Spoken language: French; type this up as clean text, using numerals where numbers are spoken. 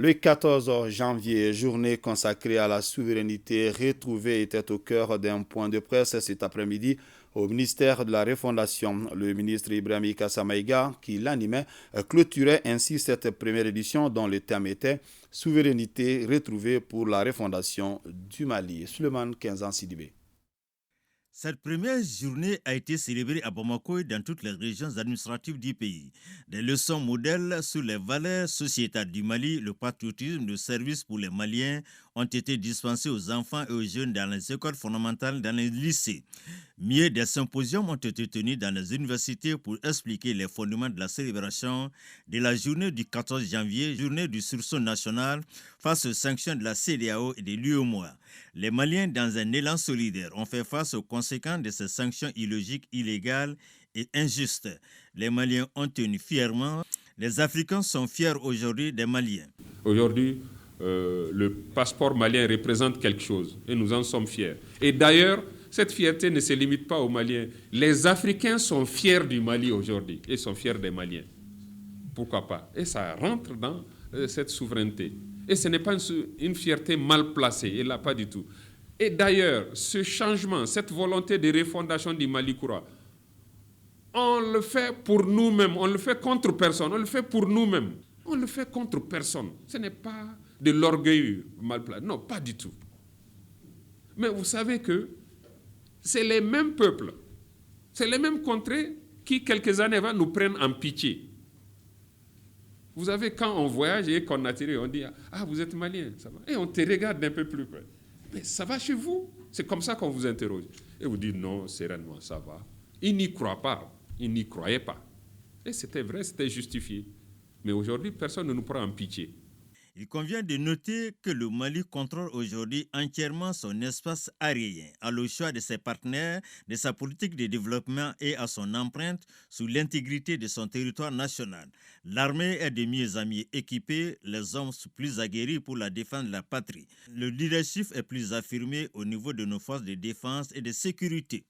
Le 14 janvier, journée consacrée à la souveraineté retrouvée, était au cœur d'un point de presse cet après-midi au ministère de la Refondation. Le ministre Ibrahim Kassamaïga, qui l'animait, clôturait ainsi cette première édition dont le thème était Souveraineté retrouvée pour la refondation du Mali. Suleiman Kenzan Sidibé. Cette première journée a été célébrée à Bamako et dans toutes les régions administratives du pays. Des leçons modèles sur les valeurs sociétales du Mali, le patriotisme, le service pour les Maliens ont été dispensés aux enfants et aux jeunes dans les écoles fondamentales, dans les lycées. Mieux, des symposiums ont été tenus dans les universités pour expliquer les fondements de la célébration de la journée du 14 janvier, journée du sursaut national face aux sanctions de la CEDEAO et de l'UEMOA. Les Maliens, dans un élan solidaire, ont fait face aux conséquences de ces sanctions illogiques, illégales et injustes. Les Maliens ont tenu fièrement. Les Africains sont fiers aujourd'hui des Maliens. Aujourd'hui, le passeport malien représente quelque chose et nous en sommes fiers. Et d'ailleurs, cette fierté ne se limite pas aux Maliens. Les Africains sont fiers du Mali aujourd'hui et sont fiers des Maliens. Pourquoi pas? Et ça rentre dans cette souveraineté. Et ce n'est pas une fierté mal placée, et là, pas du tout. Et d'ailleurs, ce changement, cette volonté de refondation du Mali Koura, on le fait pour nous-mêmes, on le fait contre personne, on le fait pour nous-mêmes. On le fait contre personne. Ce n'est pas de l'orgueil mal placé. Non, pas du tout. Mais vous savez que c'est les mêmes peuples, c'est les mêmes contrées qui, quelques années avant, nous prennent en pitié. Vous savez, quand on voyage et qu'on atterrit, on dit « Ah, vous êtes malien, ça va ?» Et on te regarde d'un peu plus près. « Mais ça va chez vous ?» C'est comme ça qu'on vous interroge. Et vous dites « Non, sereinement, ça va. » Ils n'y croient pas, ils n'y croyaient pas. Et c'était vrai, c'était justifié. Mais aujourd'hui, personne ne nous prend en pitié. Il convient de noter que le Mali contrôle aujourd'hui entièrement son espace aérien, à le choix de ses partenaires, de sa politique de développement et à son empreinte sur l'intégrité de son territoire national. L'armée est de mieux en mieux équipée, les hommes sont plus aguerris pour la défense de la patrie. Le leadership est plus affirmé au niveau de nos forces de défense et de sécurité.